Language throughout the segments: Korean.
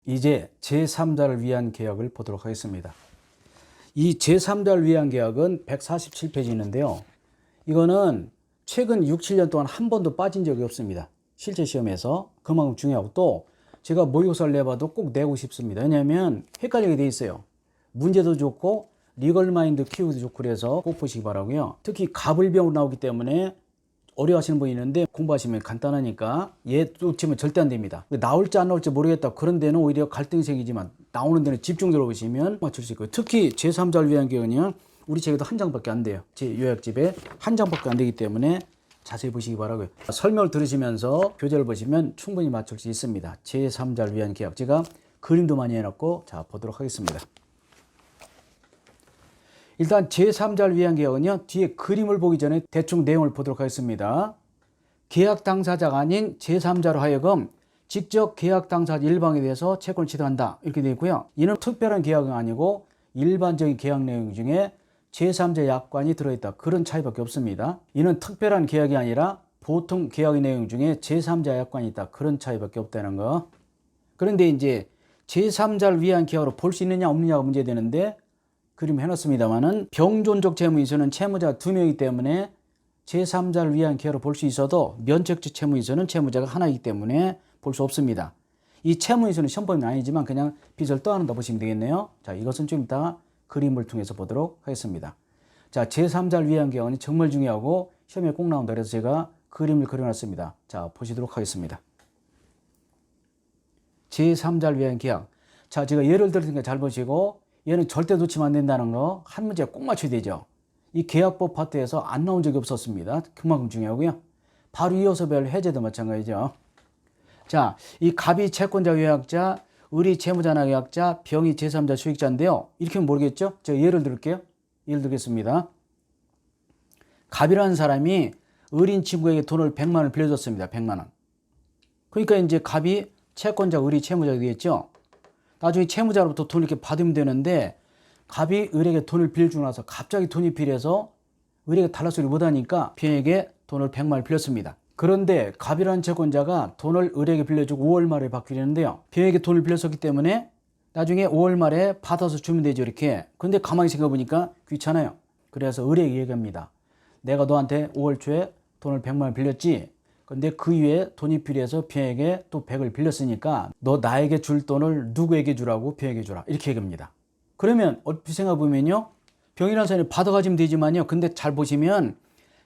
이제 제3자를 위한 계약을 보도록 하겠습니다. 이 제3자를 위한 계약은 147페이지 있는데요. 이거는 최근 6, 7년 동안 한 번도 빠진 적이 없습니다. 실제 시험에서 그만큼 중요하고, 또 제가 모의고사를 내봐도 꼭 내고 싶습니다. 왜냐하면 헷갈리게 돼 있어요. 문제도 좋고 리걸 마인드 키우기도 좋고, 그래서 꼭 보시기 바라고요. 특히 가불병으로 나오기 때문에 어려워하시는 분이 있는데 공부하시면 간단하니까 얘 놓치면 절대 안 됩니다. 나올지 안 나올지 모르겠다 그런 데는 오히려 갈등이 생기지만, 나오는 데는 집중적으로 보시면 맞출 수 있고요. 특히 제3자를 위한 계약은 우리 책에도 한 장밖에 안 돼요. 제 요약집에 한 장밖에 안 되기 때문에 자세히 보시기 바라고요. 설명을 들으시면서 교재를 보시면 충분히 맞출 수 있습니다. 제3자를 위한 계약, 제가 그림도 많이 해놨고, 자 보도록 하겠습니다. 일단 제3자를 위한 계약은요, 뒤에 그림을 보기 전에 대충 내용을 보도록 하겠습니다. 계약 당사자가 아닌 제3자로 하여금 직접 계약 당사자 일방에 대해서 채권을 취득한다, 이렇게 되어 있고요. 이는 특별한 계약은 아니고 일반적인 계약 내용 중에 제3자 약관이 들어있다, 그런 차이밖에 없습니다. 이는 특별한 계약이 아니라 보통 계약의 내용 중에 제3자 약관이 있다, 그런 차이밖에 없다는 거. 그런데 이제 제3자를 위한 계약으로 볼 수 있느냐 없느냐가 문제되는데, 그림 해놨습니다만은 병존적 채무인수는 채무자 2명이기 때문에 제3자를 위한 계약으로 볼 수 있어도 면책적 채무인수는 채무자가 하나이기 때문에 볼 수 없습니다. 이 채무인수는 시험범위는 아니지만 그냥 빚을 떠안는다 보시면 되겠네요. 자, 이것은 좀 이따 그림을 통해서 보도록 하겠습니다. 자, 제3자를 위한 계약은 정말 중요하고 시험에 꼭 나온다, 그래서 제가 그림을 그려놨습니다. 자, 보시도록 하겠습니다. 제3자를 위한 계약. 자, 제가 예를 들었으니까 잘 보시고, 얘는 절대 놓치면 안 된다는 거 한 문제 꼭 맞춰야 되죠. 이 계약법 파트에서 안 나온 적이 없었습니다. 그만큼 중요하고요. 바로 이어서 별 해제도 마찬가지죠. 자, 이 갑이 채권자 요약자, 을이 채무자나 계약자, 병이 제3자 수익자인데요. 이렇게 하면 모르겠죠? 제가 예를 들게요. 예를 들겠습니다. 갑이라는 사람이 을인 친구에게 돈을 100만 원을 빌려줬습니다. 100만 원. 그러니까 이제 갑이 채권자, 을이 채무자가 되겠죠. 나중에 채무자로부터 돈을 이렇게 받으면 되는데, 갑이 을에게 돈을 빌려주고 나서 갑자기 돈이 필요해서 을에게 달라 소리 못하니까 병에게 돈을 100만 원을 빌렸습니다. 그런데 갑이라는 채권자가 돈을 을에게 빌려주고 5월 말에 받기로 했는데요, 병에게 돈을 빌렸었기 때문에 나중에 5월 말에 받아서 주면 되죠, 이렇게. 근데 가만히 생각해보니까 귀찮아요. 그래서 을에게 얘기합니다. 내가 너한테 5월 초에 돈을 100만 원 빌렸지, 근데 그 이후에 돈이 필요해서 병에게 또 100을 빌렸으니까 너 나에게 줄 돈을 누구에게 주라고? 병에게 주라, 이렇게 얘기합니다. 그러면 얼핏 생각해보면요, 병이라는 사람이 받아가지면 되지만요, 근데 잘 보시면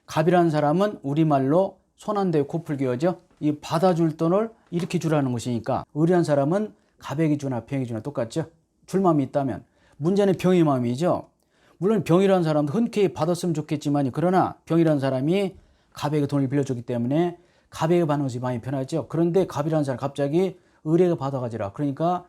갑이라는 사람은 우리말로 손 한 대 코풀기어죠. 이 받아줄 돈을 이렇게 주라는 것이니까 을이라는 사람은 갑에게 주나 병에게 주나 똑같죠. 줄 마음이 있다면. 문제는 병의 마음이죠. 물론 병이라는 사람도 흔쾌히 받았으면 좋겠지만, 그러나 병이라는 사람이 갑에게 돈을 빌려줬기 때문에 갑에게 받는 것이 마음이 편하죠. 그런데 갑이라는 사람이 갑자기 을에게 받아가지라, 그러니까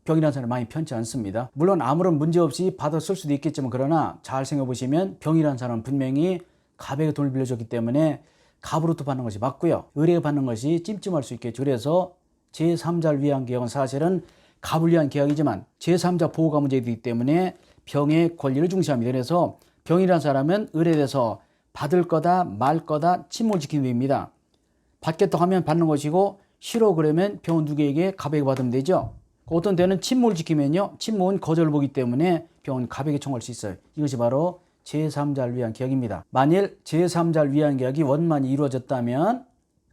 병이라는 사람이 마음이 편치 않습니다. 물론 아무런 문제 없이 받아 쓸 수도 있겠지만, 그러나 잘 생각해 보시면 병이라는 사람은 분명히 갑에게 돈을 빌려줬기 때문에 갑으로부터 받는 것이 맞고요, 을에게 받는 것이 찜찜할 수 있겠죠. 그래서 제3자를 위한 계약은 사실은 갑을 위한 계약이지만 제3자 보호가 문제이기 때문에 병의 권리를 중시합니다. 그래서 병이라는 사람은 을에 대해서 받을 거다 말 거다 침묵을 지키는 겁니다. 받겠다고 하면 받는 것이고, 싫어 그러면 병은 누구에게? 갑에게 받으면 되죠. 어떤 때는 침묵을 지키면요, 침묵은 거절을 보기 때문에 병은 갑에게 청구할 수 있어요. 이것이 바로 제3자를 위한 계약입니다. 만일 제3자를 위한 계약이 원만히 이루어졌다면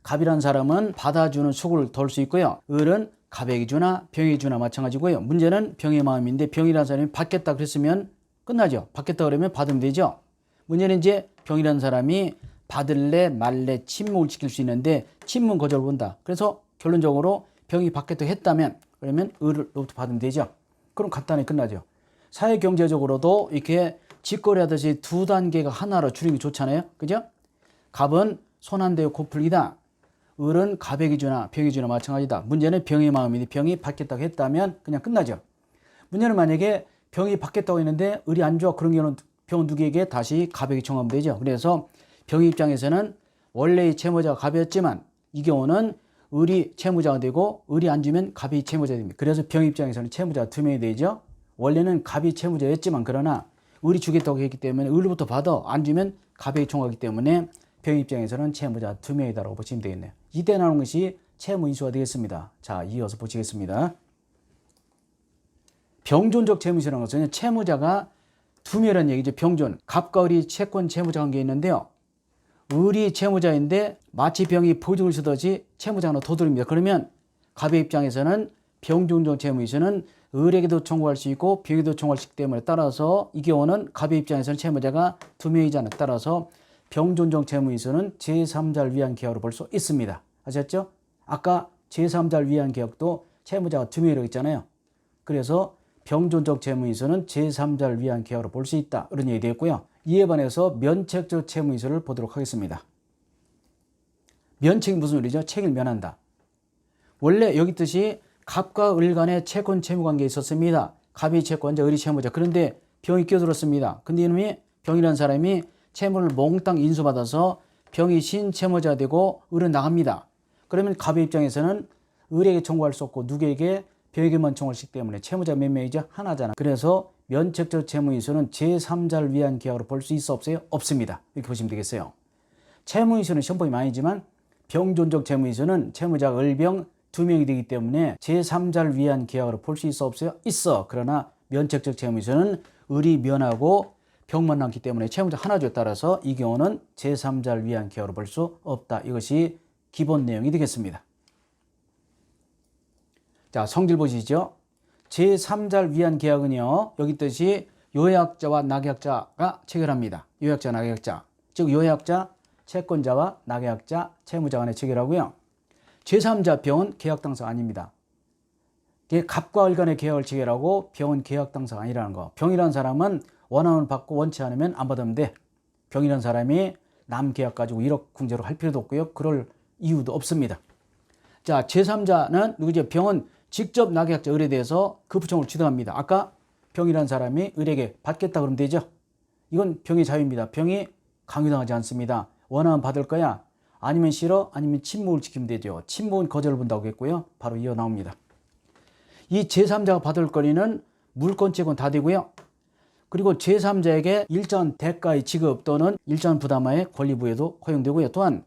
갑이라는 사람은 받아주는 수고를 덜 수 있고요, 을은 갑에게 주나 병에게 주나 마찬가지고요. 문제는 병의 마음인데, 병이라는 사람이 받겠다 그랬으면 끝나죠. 받겠다 그러면 받으면 되죠. 문제는 이제 병이라는 사람이 받을래 말래 침묵을 지킬 수 있는데 침묵 거절을 본다. 그래서 결론적으로 병이 받겠다고 했다면 그러면 을로부터 받으면 되죠. 그럼 간단히 끝나죠. 사회경제적으로도 이렇게 직거래하듯이 두 단계가 하나로 줄이는 게 좋잖아요. 그죠? 갑은 손 한 대 코풀기다. 을은 갑에게 주나 병에게 주나 마찬가지다. 문제는 병의 마음인데 병이 받겠다고 했다면 그냥 끝나죠. 문제는 만약에 병이 받겠다고 했는데 을이 안 줘. 그런 경우는 병은 누구에게? 다시 갑에게 청하면 되죠. 그래서 병의 입장에서는 원래의 채무자가 갑이었지만 이 경우는 을이 채무자가 되고, 을이 안 주면 갑이 채무자가 됩니다. 그래서 병의 입장에서는 채무자가 2명이 되죠. 원래는 갑이 채무자였지만, 그러나 을이 주겠다고 했기 때문에 을로부터 받아 안 주면 갑에게 청하기 때문에 병의 입장에서는 채무자 2명이다라고 보시면 되겠네요. 이때 나오는 것이 채무인수가 되겠습니다. 자, 이어서 보시겠습니다. 병존적 채무이수라는 것은 채무자가 두 명이라는 얘기죠. 병존. 갑과 을이 채권 채무자 관계에 있는데요. 을이 채무자인데 마치 병이 보증을 쓰듯이 채무자는 도둑입니다. 그러면 갑의 입장에서는 병존적 채무이수는 을에게도 청구할 수 있고 병에게도 청구할 수 있기 때문에 따라서 이 경우는 갑의 입장에서는 채무자가 두 명이잖아요. 따라서 병존적 채무이수는 제3자를 위한 계약으로 볼 수 있습니다. 아셨죠? 아까 제3자를 위한 계약도 채무자가 두 명이라고 했잖아요. 그래서 병존적 채무이수는 제3자를 위한 계약으로 볼 수 있다. 이런 얘기 되었고요. 이에 반해서 면책적 채무이수를 보도록 하겠습니다. 면책이 무슨 소리죠? 책임을 면한다. 원래 여기 뜻이 갑과 을 간의 채권 채무 관계에 있었습니다. 갑이 채권자, 을이 채무자. 그런데 병이 끼어들었습니다. 근데 이놈이 병이라는 사람이 채무를 몽땅 인수받아서 병이 신채무자 되고 을은 나갑니다. 그러면 갑의 입장에서는 을에게 청구할 수 없고 누구에게? 병에게만 청구할 수 있기 때문에 채무자 몇 명이죠? 하나잖아. 그래서 면책적 채무이수는 제3자를 위한 계약으로 볼 수 있어 없어요? 없습니다. 이렇게 보시면 되겠어요. 채무이수는 형법이 많이지만 병존적 채무이수는 채무자가 을병 두 명이 되기 때문에 제3자를 위한 계약으로 볼 수 있어 없어요? 있어. 그러나 면책적 채무이수는 을이 면하고 병만 남기 때문에 채무자 하나조에 따라서 이 경우는 제3자를 위한 계약으로 볼 수 없다. 이것이 기본 내용이 되겠습니다. 자, 성질 보시죠. 제3자를 위한 계약은요. 여기 뜻이 요약자와 낙약자가 체결합니다. 요약자, 낙약자. 즉 요약자, 채권자와 낙약자, 채무자 간에 체결하고요. 제3자 병은 계약 당사가 아닙니다. 갑과 을 간의 계약을 체결하고 병은 계약 당사가 아니라는 거. 병이라는 사람은 원하면 받고 원치 않으면 안 받으면 돼. 병이라는 사람이 남 계약 가지고 1억 궁제로 할 필요도 없고요. 그럴 이유도 없습니다. 자, 제3자는 누구죠? 병은 직접 낙약자 을에 대해서 급부청을 주도합니다. 아까 병이라는 사람이 을에게 받겠다 그러면 되죠. 이건 병의 자유입니다. 병이 강요당하지 않습니다. 원하면 받을 거야. 아니면 싫어. 아니면 침묵을 지키면 되죠. 침묵은 거절을 본다고 했고요. 바로 이어 나옵니다. 이 제3자가 받을 거리는 물권, 채권 다 되고요. 그리고 제3자에게 일정한 대가의 지급 또는 일정한 부담의 권리 부여도 허용되고요. 또한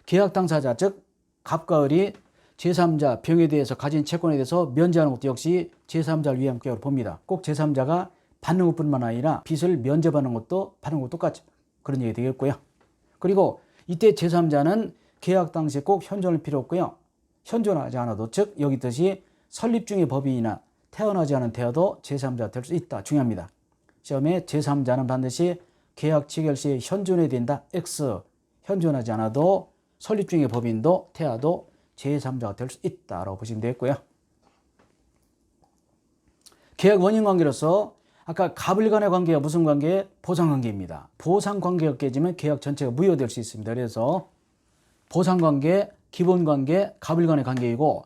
계약 당사자 즉 갑과 을이 제3자 병에 대해서 가진 채권에 대해서 면제하는 것도 역시 제3자를 위한 계약으로 봅니다. 꼭 제3자가 받는 것뿐만 아니라 빚을 면제받는 것도 받는 것도 똑같죠. 그런 얘기 되겠고요. 그리고 이때 제3자는 계약 당시에 꼭 현존할 필요 없고요. 현존하지 않아도 즉 여기 뜻이 설립 중의 법인이나 태어나지 않은 태어도 제3자가 될 수 있다. 중요합니다. 시험에 제3자는 반드시 계약 체결 시에 현존해야 된다. X. 현존하지 않아도 설립 중의 법인도 태아도 제3자가 될 수 있다라고 보시면 되겠고요. 계약 원인 관계로서 아까 갑을 간의 관계가 무슨 관계? 보상 관계입니다. 보상 관계가 깨지면 계약 전체가 무효될 수 있습니다. 그래서 보상 관계, 기본 관계, 갑을 간의 관계이고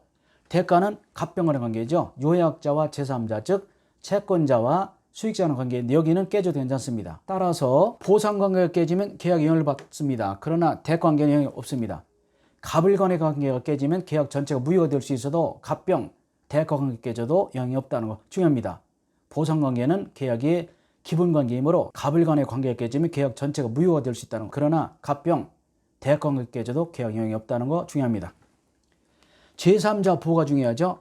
대가는 갑병 간의 관계죠. 요약자와 제3자 즉 채권자와 수익자 간의 관계인데 여기는 깨져도 괜찮습니다. 따라서 보상 관계가 깨지면 계약 영향을 받습니다. 그러나 대가 관계는 영향이 없습니다. 갑을 간의 관계가 깨지면 계약 전체가 무효가 될 수 있어도 갑병, 대가 관계 깨져도 영향이 없다는 거 중요합니다. 보상 관계는 계약의 기본 관계이므로 갑을 간의 관계가 깨지면 계약 전체가 무효가 될 수 있다는 거. 그러나 갑병, 대가 관계 깨져도 계약 영향이 없다는 거 중요합니다. 제3자 보호가 중요하죠.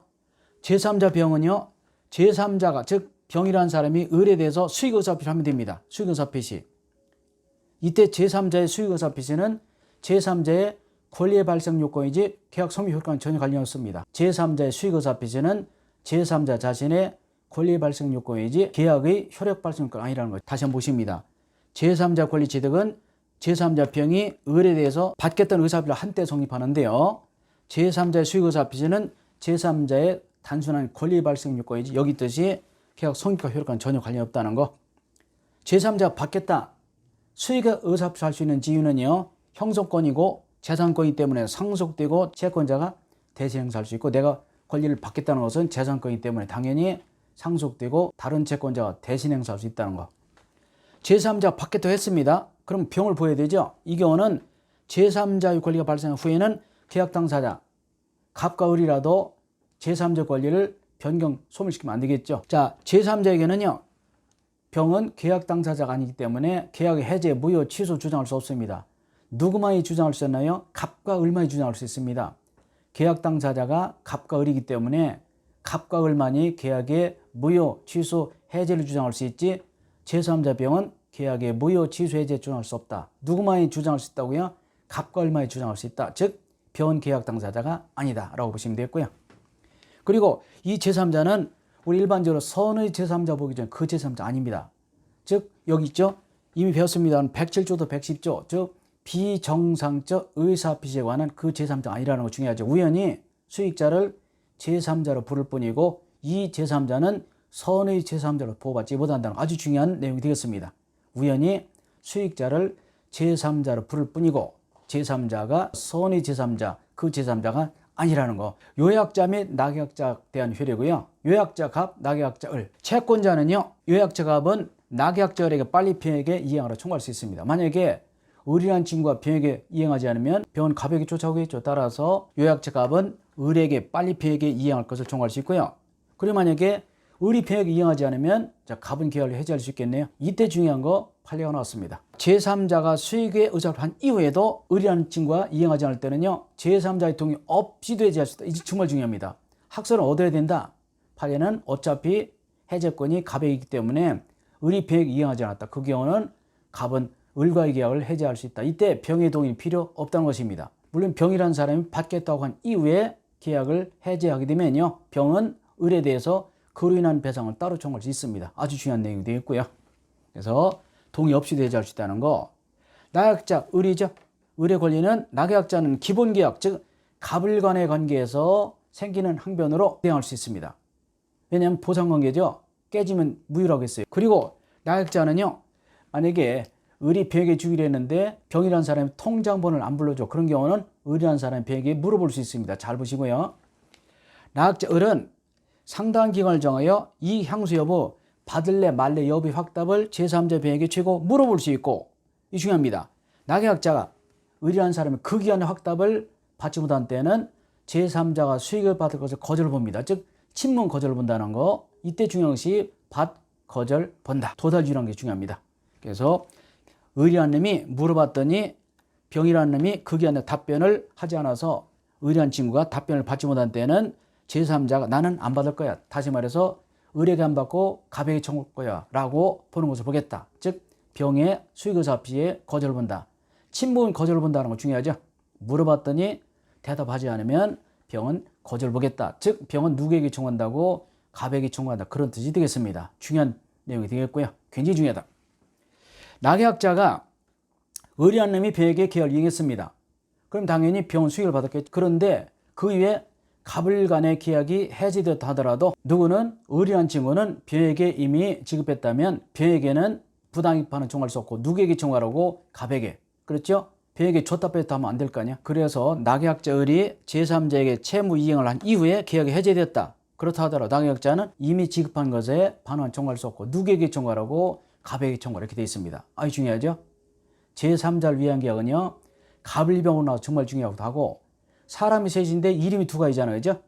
제3자 병은요. 제3자가 즉 병이라는 사람이 을에 대해서 수익의사표시를 하면 됩니다. 수익의사표시. 이때 제3자의 수익의사표시는 제3자의 권리의 발생 요건이지 계약 성립 효과는 전혀 관련 없습니다. 제3자의 수익의사표시는 제3자 자신의 권리의 발생 요건이지 계약의 효력 발생 요건 아니라는 것 다시 한번 보십니다. 제3자 권리 취득은 제3자 병이 을에 대해서 받겠다는 의사표를 한때 성립하는데요. 제3자의 수익의사표시는 제3자의 단순한 권리 발생 요건이지 여기 뜻이 계약 성립과 효력과는 전혀 관련 없다는 거. 제3자가 받겠다. 수익의 의사표시 할 수 있는 지위는요. 형성권이고 재산권이기 때문에 상속되고 채권자가 대신 행사할 수 있고 내가 권리를 받겠다는 것은 재산권이기 때문에 당연히 상속되고 다른 채권자가 대신 행사할 수 있다는 거. 제3자가 받겠다고 했습니다. 그럼 병을 보여야 되죠. 이 경우는 제3자의 권리가 발생한 후에는 계약 당사자 갑과 을이라도 제3자 권리를 변경 소멸시키면 안 되겠죠. 자, 제3자에게는요. 병은 계약 당사자가 아니기 때문에 계약의 해제, 무효, 취소 주장할 수 없습니다. 누구만이 주장할 수 있나요? 갑과 을만이 주장할 수 있습니다. 계약 당사자가 갑과 을이기 때문에 갑과 을만이 계약의 무효, 취소, 해제를 주장할 수 있지 제3자 병은 계약의 무효, 취소, 해제 주장할 수 없다. 누구만이 주장할 수 있다고요? 갑과 을만이 주장할 수 있다. 즉 병은 계약 당사자가 아니다 라고 보시면 되겠고요. 그리고 이 제3자는 우리 일반적으로 선의 제3자 보기 전에 그 제3자 아닙니다. 즉 여기 있죠. 이미 배웠습니다만 107조도 110조 즉 비정상적 의사피시에 관한 그 제3자 아니라는 거 중요하죠. 우연히 수익자를 제3자로 부를 뿐이고 이 제3자는 선의 제3자로 보호받지 못한다는 아주 중요한 내용이 되겠습니다. 우연히 수익자를 제3자로 부를 뿐이고 제3자가 선의 제3자 그 제3자가 아니라는 거. 요약자 및 낙약자에 대한 효력이고요. 요약자 갑, 낙약자 을. 채권자는요. 요약자 갑은 낙약자 을에게 빨리 병에게 이행하라 청구할 수 있습니다. 만약에 을이라는 친구가 병에게 이행하지 않으면 병은 갑에게 쫓아오겠죠. 따라서 요약자 갑은 을에게 빨리 병에게 이행할 것을 청구할 수 있고요. 그리고 만약에 을이 병에게 이행하지 않으면 갑은 계약을 해지할 수 있겠네요. 이때 중요한 거 판례가 나왔습니다. 제3자가 수익의 의사를 한 이후에도 을이라는 친구가 이행하지 않을 때는요. 제3자의 동의 없이도 해지할 수 있다. 이게 정말 중요합니다. 학설은 얻어야 된다. 판례는 어차피 해제권이 갑에게 있기 때문에 을이 병에게 이행하지 않았다. 그 경우는 갑은 을과의 계약을 해제할 수 있다. 이때 병의 동의 필요 없다는 것입니다. 물론 병이라는 사람이 받겠다고 한 이후에 계약을 해제하게 되면요. 병은 을에 대해서 그로 인한 배상을 따로 청구할 수 있습니다. 아주 중요한 내용이 되겠고요. 그래서 동의 없이도 해지할 수 있다는 거. 낙약자 을이죠. 을의 권리는 낙약자는 기본계약 즉 갑을 간의 관계에서 생기는 항변으로 대항할 수 있습니다. 왜냐하면 보상관계죠. 깨지면 무효라고 했어요. 그리고 낙약자는요. 만약에 을이 병에게 주기로 했는데 병이라는 사람이 통장번호를 안 불러줘. 그런 경우는 을이라는 사람이 병에게 물어볼 수 있습니다. 잘 보시고요. 낙약자 을은 상당한 기간을 정하여 이 향수 여부 받을래 말래 여부의 확답을 제3자 병에게 최고 물어볼 수 있고 이 중요합니다. 낙약자가 을이라는 사람이 그 기간에 확답을 받지 못한 때는 제3자가 수익을 받을 것을 거절을 봅니다. 즉 친문 거절을 본다는 거. 이때 중요한 것이 받, 거절, 본다. 도달주의라는 게 중요합니다. 그래서 을이라는 놈이 물어봤더니 병이라는 놈이 그 기간에 답변을 하지 않아서 을이라는 친구가 답변을 받지 못한 때는 제3자가 나는 안 받을 거야. 다시 말해서 을에게 안 받고 갑에게 청구할 거야 라고 보는 것을 보겠다. 즉 병의 수익의사피시에 거절을 본다. 친목은 거절을 본다는 거 중요하죠. 물어봤더니 대답하지 않으면 병은 거절을 보겠다. 즉 병은 누구에게 청구한다고? 갑에게 청구한다. 그런 뜻이 되겠습니다. 중요한 내용이 되겠고요. 굉장히 중요하다. 낙약자가 을이라는 놈이 병에게 계약을 이행했습니다. 그럼 당연히 병은 수익을 받았겠죠. 그런데 그 이후에 갑을 간의 계약이 해지되었다 하더라도 누구는 을이라는 친구는 병에게 이미 지급했다면 병에게는 부당이익반은 청구할 수 없고 누구에게 청구하라고? 갑에게. 그렇죠? 병에게 줬다 뺐다 하면 안 될 거 아니야. 그래서 낙약자 을이 제3자에게 채무 이행을 한 이후에 계약이 해제되었다. 그렇다 하더라도 낙약자는 이미 지급한 것에 반환 청구할 수 없고 누구에게 청구하라고? 갑에게 청구하라. 이렇게 되어 있습니다. 아주 중요하죠? 제3자를 위한 계약은요. 갑을 병으로 나와서 정말 중요하기도 하고 사람이 셋인데 이름이 두 가지잖아요. 그죠?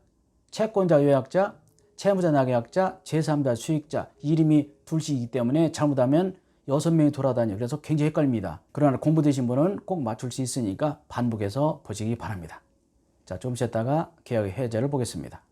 채권자, 요약자, 채무자, 낙약자, 제3자, 수익자 이름이 둘씩이기 때문에 잘못하면 6명이 돌아다녀요. 그래서 굉장히 헷갈립니다. 그러나 공부되신 분은 꼭 맞출 수 있으니까 반복해서 보시기 바랍니다. 자, 좀 쉬었다가 계약의 해제를 보겠습니다.